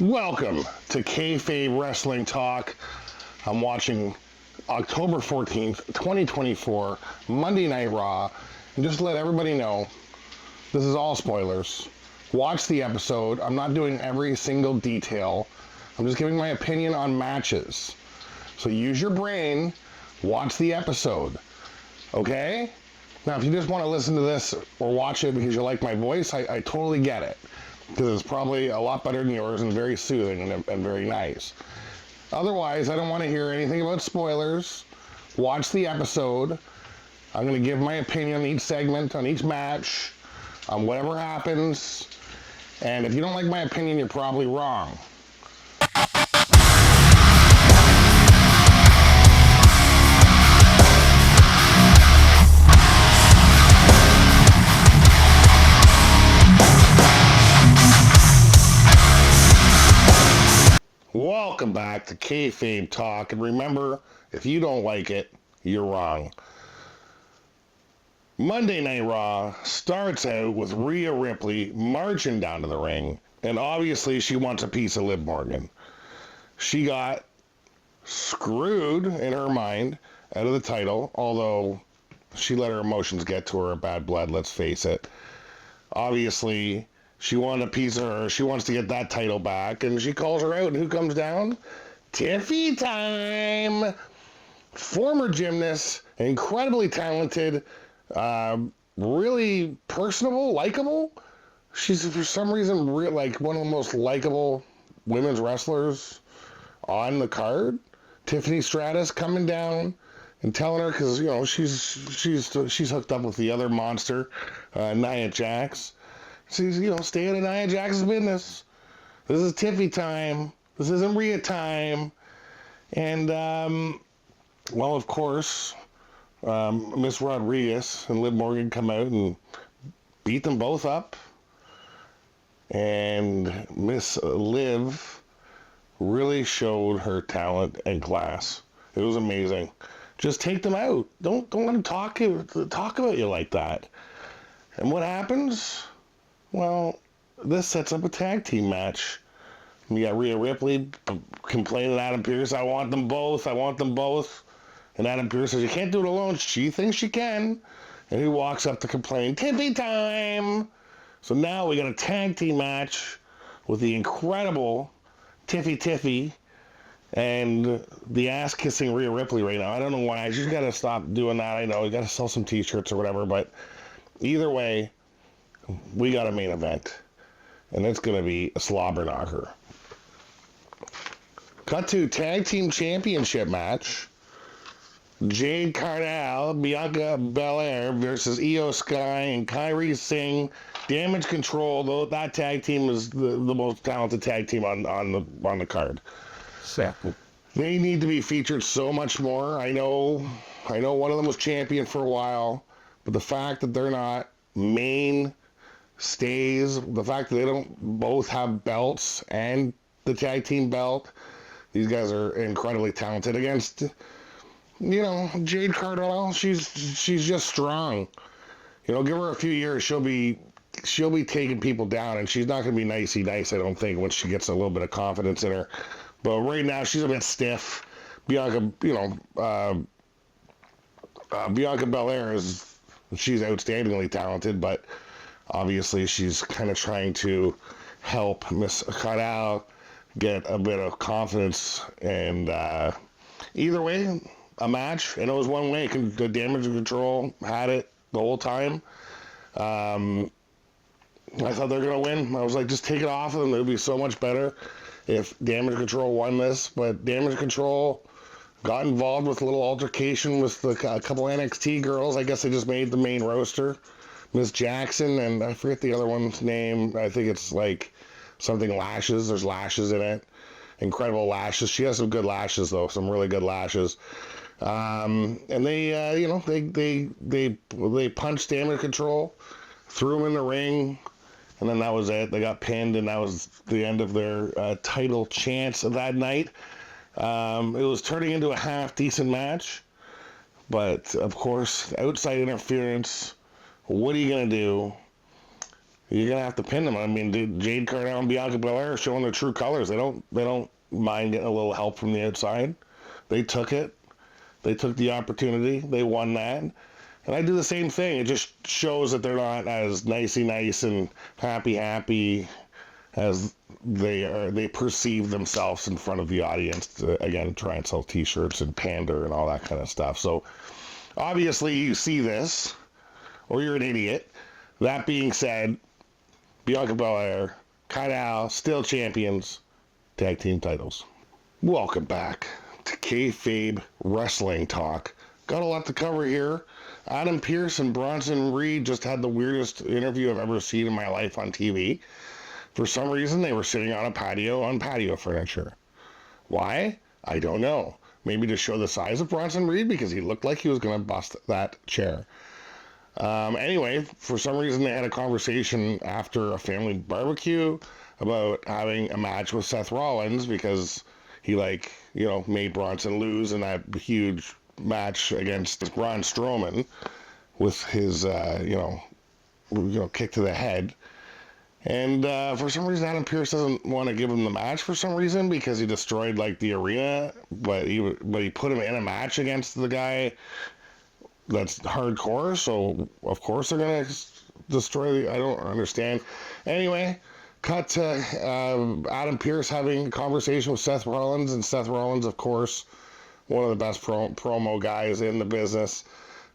Welcome to Kayfabe Wrestling Talk. I'm watching October 14th, 2024, Monday Night Raw. And just to let everybody know, this is all spoilers. Watch the episode. I'm not doing every single detail. I'm just giving my opinion on matches. So use your brain, watch the episode. Okay? Now, if you just want to listen to this or watch it because you like my voice, I totally get it. Because it's probably a lot better than yours and very soothing and very nice. Otherwise, I don't want to hear anything about spoilers. Watch the episode. I'm going to give my opinion on each segment, on each match, on whatever happens. And if you don't like my opinion, you're probably wrong. Welcome back to Kayfabe Talk, and remember, if you don't like it, you're wrong. Monday Night Raw starts out with Rhea Ripley marching down to the ring, and obviously she wants a piece of Liv Morgan. She got screwed, in her mind, out of the title, although she let her emotions get to her bad blood, let's face it. Obviously, she wanted a piece of her. She wants to get that title back, and she calls her out, and who comes down? Tiffy time! Former gymnast, incredibly talented, really personable, likable. She's, for some reason, like one of the most likable women's wrestlers on the card. Tiffany Stratus coming down and telling her, because, you know, she's hooked up with the other monster, Nia Jax. She's, you know, stay out of Nia Jax's business. This is Tiffy time. This isn't Rhea time. And, well, of course, Miss Rodriguez and Liv Morgan come out and beat them both up. And Miss Liv really showed her talent and class. It was amazing. Just take them out. Don't let them talk about you like that. And what happens? Well, this sets up a tag team match. You got Rhea Ripley complaining to Adam Pearce, I want them both. And Adam Pearce says, you can't do it alone. She thinks she can. And he walks up to complain, Tiffy time! So now we got a tag team match with the incredible Tiffy and the ass-kissing Rhea Ripley right now. I don't know why. She's got to stop doing that. I know. You got to sell some t-shirts or whatever. But either way, we got a main event, and it's going to be a slobber knocker. Cut to tag team championship match. Jade Cargill, Bianca Belair versus Io Sky and Kairi Singh. Damage Control, though that tag team is the most talented tag team on the card. Exactly. They need to be featured so much more. I know one of them was champion for a while, but the fact that they're not main stays, the fact that they don't both have belts and the tag team belt, these guys are incredibly talented against, you know, Jade Cargill. She's just strong. You know, give her a few years, she'll be taking people down, and she's not going to be nicey nice, I don't think, once she gets a little bit of confidence in her. But right now, she's a bit stiff. Bianca, you know, Bianca Belair she's outstandingly talented, but obviously she's kind of trying to help Miss Cargill get a bit of confidence. And either way, a match, and it was one way. The Damage Control had it the whole time. I thought they were going to win. I was like, just take it off of them. It would be so much better if Damage Control won this. But Damage Control got involved with a little altercation with a couple NXT girls. I guess they just made the main roster. Miss Jackson, and I forget the other one's name. I think it's like something Lashes. There's lashes in it. Incredible lashes. She has some good lashes, though. Some really good lashes. And they, you know, they punched Damage Control, threw them in the ring, and then that was it. They got pinned, and that was the end of their title chance of that night. It was turning into a half-decent match, but, of course, outside interference. What are you going to do? you're gonna have to pin them. I mean, dude, Jade Cargill and Bianca Belair are showing their true colors. They don't mind getting a little help from the outside. They took it. They took the opportunity. They won that. And I do the same thing. It just shows that they're not as nicey nice and happy as they perceive themselves in front of the audience to, again, try and sell t-shirts and pander and all that kind of stuff. So obviously you see this or you're an idiot. That being said, Bianca Belair, Cargill, still champions, tag team titles. Welcome back to Kayfabe Wrestling Talk. Got a lot to cover here. Adam Pearce and Bronson Reed just had the weirdest interview I've ever seen in my life on TV. For some reason, they were sitting on a patio on patio furniture. Why? I don't know. Maybe to show the size of Bronson Reed because he looked like he was going to bust that chair. Anyway, for some reason, they had a conversation after a family barbecue about having a match with Seth Rollins because he, made Bronson lose in that huge match against Braun Strowman with his, kick to the head. And for some reason, Adam Pearce doesn't want to give him the match for some reason because he destroyed the arena, but he put him in a match against the guy that's hardcore. So of course they're gonna destroy. I don't understand. Anyway, cut to Adam Pearce having a conversation with Seth Rollins, and Seth Rollins, of course, one of the best promo guys in the business,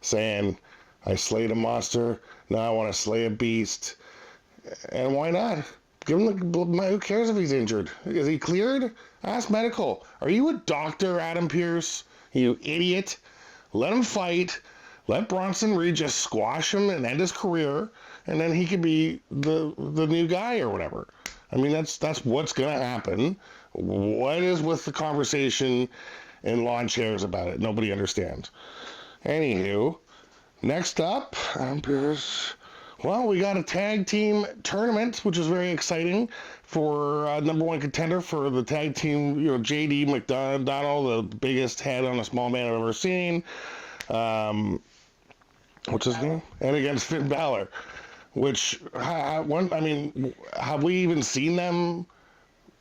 saying, "I slayed a monster. Now I want to slay a beast." And why not? Give him who cares if he's injured? Is he cleared? Ask medical. Are you a doctor, Adam Pearce? You idiot. Let him fight. Let Bronson Reed just squash him and end his career, and then he could be the new guy or whatever. I mean, that's what's going to happen. What is with the conversation in lawn chairs about it? Nobody understands. Anywho, next up, Adam Pearce. Well, we got a tag team tournament, which is very exciting for number one contender for the tag team, JD McDonald, the biggest head on a small man I've ever seen. What's his name? And against Finn Balor, which, have we even seen them,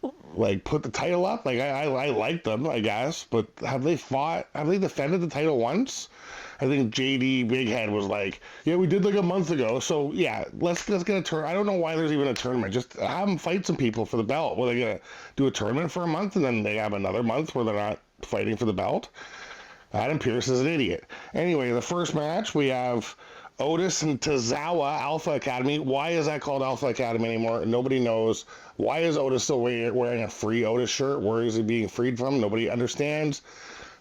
put the title up? I like them, I guess, but have they defended the title once? I think JD Big Head was yeah, we did a month ago. So yeah, let's get a tournament. I don't know why there's even a tournament. Just have them fight some people for the belt. Well, they gonna do a tournament for a month and then they have another month where they're not fighting for the belt? Adam Pearce is an idiot. Anyway, the first match we have Otis and Tozawa Alpha Academy. Why is that called Alpha Academy anymore? Nobody knows. Why is Otis still wearing a free Otis shirt? Where is he being freed from? Nobody understands.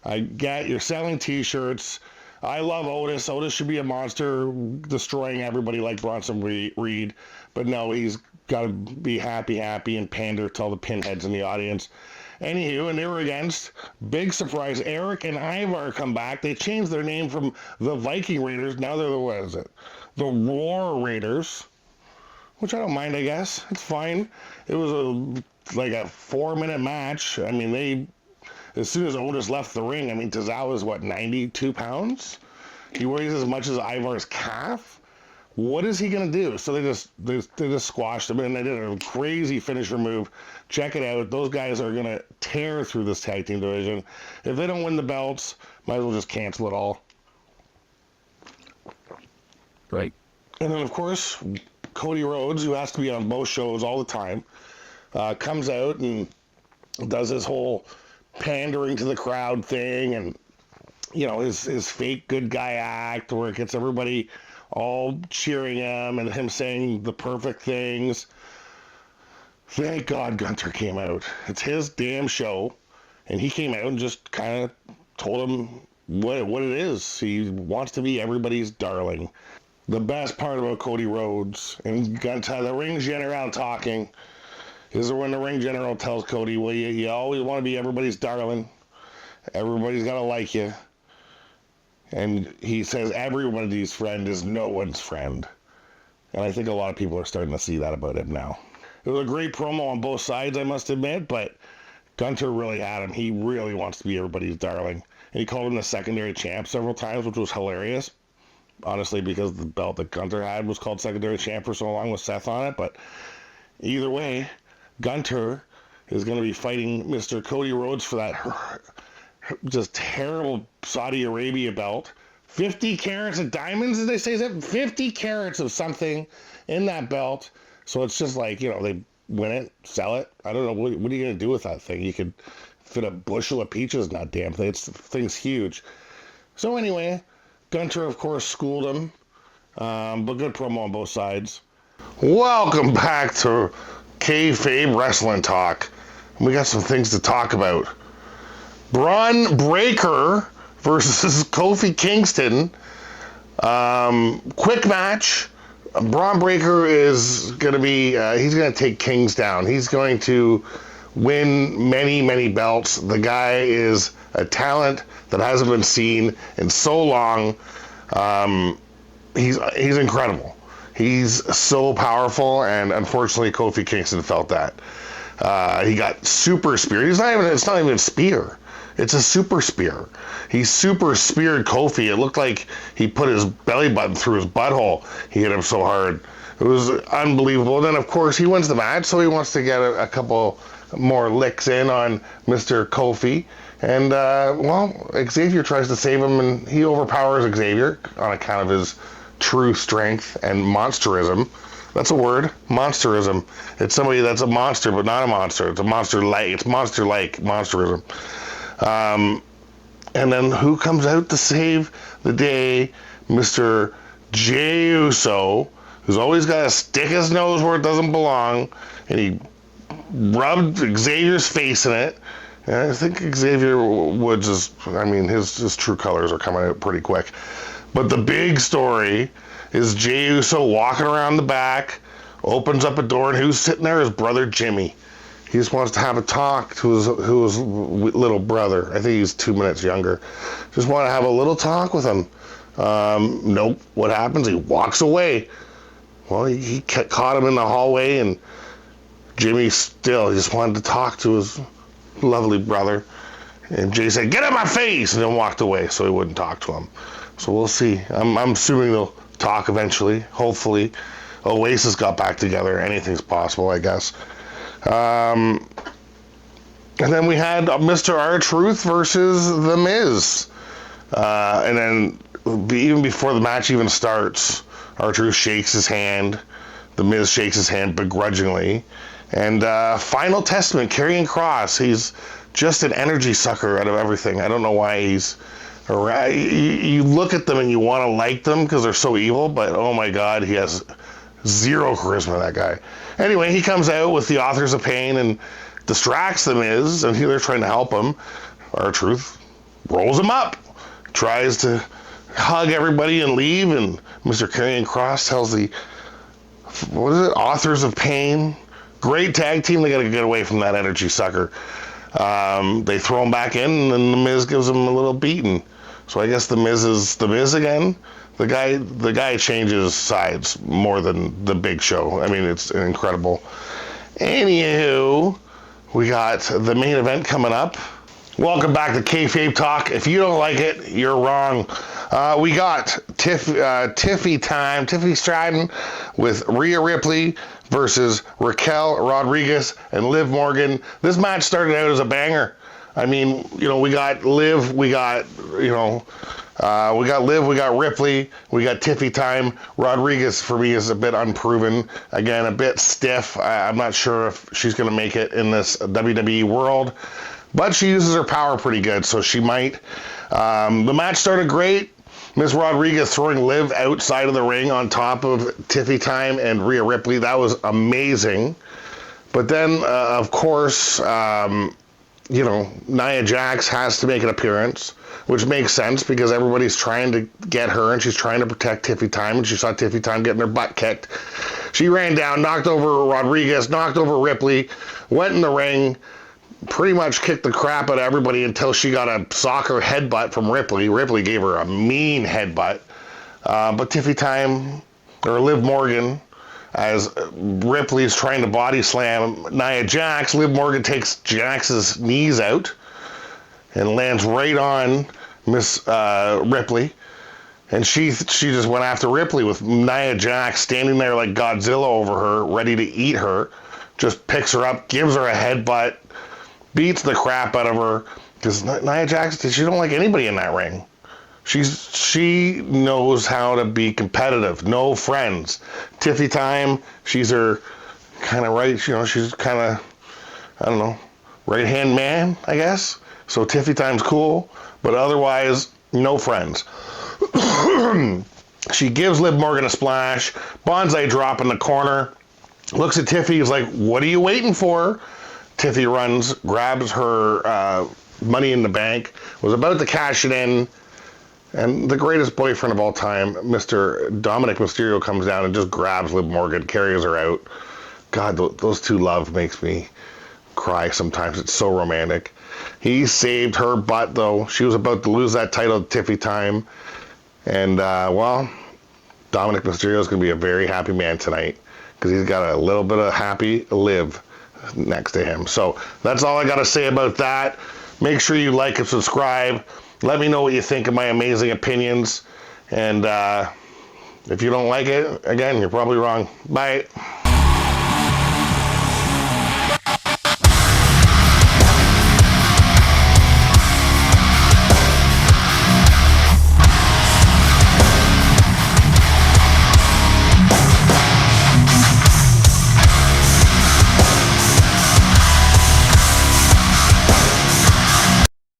I get you're selling t-shirts. I love Otis. Otis should be a monster, destroying everybody like Bronson Reed. But no, he's got to be happy, and pander to all the pinheads in the audience. Anywho, and they were against, big surprise, Eric and Ivar come back. They changed their name from the Viking Raiders. Now they're the Roar Raiders, which I don't mind, I guess. It's fine. It was a 4-minute match. I mean, as soon as Otis left the ring, Tozawa's 92 pounds? He weighs as much as Ivar's calf? What is he going to do? So they just squashed him, and they did a crazy finisher move. Check it out. Those guys are going to tear through this tag team division. If they don't win the belts, might as well just cancel it all. Right. And then, of course, Cody Rhodes, who has to be on both shows all the time, comes out and does his whole pandering to the crowd thing, and his fake good guy act where it gets everybody all cheering him and him saying the perfect things. Thank God Gunther came out. It's his damn show, and he came out and just kind of told him what it is. He wants to be everybody's darling. The best part about Cody Rhodes and Gunther, the ring general talking, is when the ring general tells Cody, well, you always want to be everybody's darling. Everybody's got to like you. And he says everybody's friend is no one's friend. And I think a lot of people are starting to see that about him now. It was a great promo on both sides, I must admit, but Gunther really had him. He really wants to be everybody's darling. And he called him the secondary champ several times, which was hilarious. honestly, because the belt that Gunter had was called secondary champ for so long with Seth on it. But either way, Gunter is going to be fighting Mr. Cody Rhodes for that just terrible Saudi Arabia belt. 50 carats of diamonds, did they say that? 50 carats of something in that belt. So it's just like, they win it, sell it. I don't know. What are you going to do with that thing? You could fit a bushel of peaches in that damn thing. The thing's huge. So anyway, Gunter, of course, schooled him. But good promo on both sides. Welcome back to Kayfabe Wrestling Talk. We got some things to talk about. Braun Breaker versus Kofi Kingston. Quick match. Braun Breaker is going to be, he's going to take Kings down. He's going to win many, many belts. The guy is a talent that hasn't been seen in so long. He's incredible. He's so powerful, and unfortunately, Kofi Kingston felt that. He got super speared. It's not even a spear. It's a super spear. He super speared Kofi. It looked like he put his belly button through his butthole. He hit him so hard. It was unbelievable. And then, of course, he wins the match, so he wants to get a couple more licks in on Mr. Kofi. And, Xavier tries to save him, and he overpowers Xavier on account of his true strength and monsterism. That's a word, monsterism. It's somebody that's a monster, but not a monster. It's a monster-like. It's monster-like monsterism. And then who comes out to save the day? Mr. Jey Uso, who's always got to stick his nose where it doesn't belong, and he rubbed Xavier's face in it. And I think Xavier would his true colors are coming out pretty quick. But the big story is Jey Uso walking around the back, opens up a door, and who's sitting there? His brother Jimmy. He just wants to have a talk to his little brother. I think he's 2 minutes younger. Just want to have a little talk with him. Nope. What happens? He walks away. Well, he caught him in the hallway, and Jimmy still just wanted to talk to his lovely brother. And Jay said, "Get out of my face!" and then walked away so he wouldn't talk to him. So we'll see. I'm assuming they'll talk eventually. Hopefully. Oasis got back together. Anything's possible, I guess. And then we had Mr. R-Truth versus The Miz. And then even before the match even starts, R-Truth shakes his hand. The Miz shakes his hand begrudgingly. And Final Testament, Karrion Kross, he's just an energy sucker out of everything. I don't know why he's around. You look at them and you want to like them because they're so evil, but oh my God, he has zero charisma, that guy. Anyway, he comes out with the Authors of Pain and distracts The Miz, and they're trying to help him. R-Truth rolls him up, tries to hug everybody and leave, and Mr. Karrion Kross tells the, Authors of Pain. Great tag team. They got to get away from that energy sucker. They throw him back in, and then The Miz gives him a little beating. So I guess The Miz is The Miz again. The guy changes sides more than the Big Show. I mean, it's incredible. Anywho, we got the main event coming up. Welcome back to Kayfabe Talk. If you don't like it, you're wrong. We got Tiffy Stratton with Rhea Ripley versus Raquel Rodriguez and Liv Morgan. This match started out as a banger. I mean, we got Liv, we got Liv, we got Ripley, we got Tiffy time. Rodriguez, for me, is a bit unproven. Again, a bit stiff. I'm not sure if she's going to make it in this WWE world, but she uses her power pretty good, so she might. The match started great. Miss Rodriguez throwing Liv outside of the ring on top of Tiffy time and Rhea Ripley. That was amazing. But then, of course, Nia Jax has to make an appearance, which makes sense because everybody's trying to get her and she's trying to protect Tiffy time, and she saw Tiffy time getting her butt kicked. She ran down, knocked over Rodriguez, knocked over Ripley, went in the ring, pretty much kicked the crap out of everybody until she got a soccer headbutt from Ripley. Ripley gave her a mean headbutt. But Tiffy time, or Liv Morgan, as Ripley's trying to body slam Nia Jax, Liv Morgan takes Jax's knees out and lands right on Miss Ripley. And she just went after Ripley with Nia Jax standing there like Godzilla over her, ready to eat her. Just picks her up, gives her a headbutt, beats the crap out of her. Because Nia Jax, she don't like anybody in that ring. She knows how to be competitive. No friends. Tiffy time, she's her kind of right, she's kind of, I don't know, right-hand man, I guess. So Tiffy time's cool, but otherwise, no friends. She gives Liv Morgan a splash, bonsai drop in the corner, looks at Tiffy, he's like, what are you waiting for? Tiffy runs, grabs her money in the bank, was about to cash it in, and the greatest boyfriend of all time, Mr. Dominic Mysterio, comes down and just grabs Liv Morgan, carries her out. God, those two love makes me cry sometimes. It's so romantic. He saved her butt, though. She was about to lose that title at Tiffy time. And, well, Dominic Mysterio is going to be a very happy man tonight because he's got a little bit of happy Liv next to him. So that's all I got to say about that. Make sure you like and subscribe. Let me know what you think of my amazing opinions. And if you don't like it, again, you're probably wrong. Bye.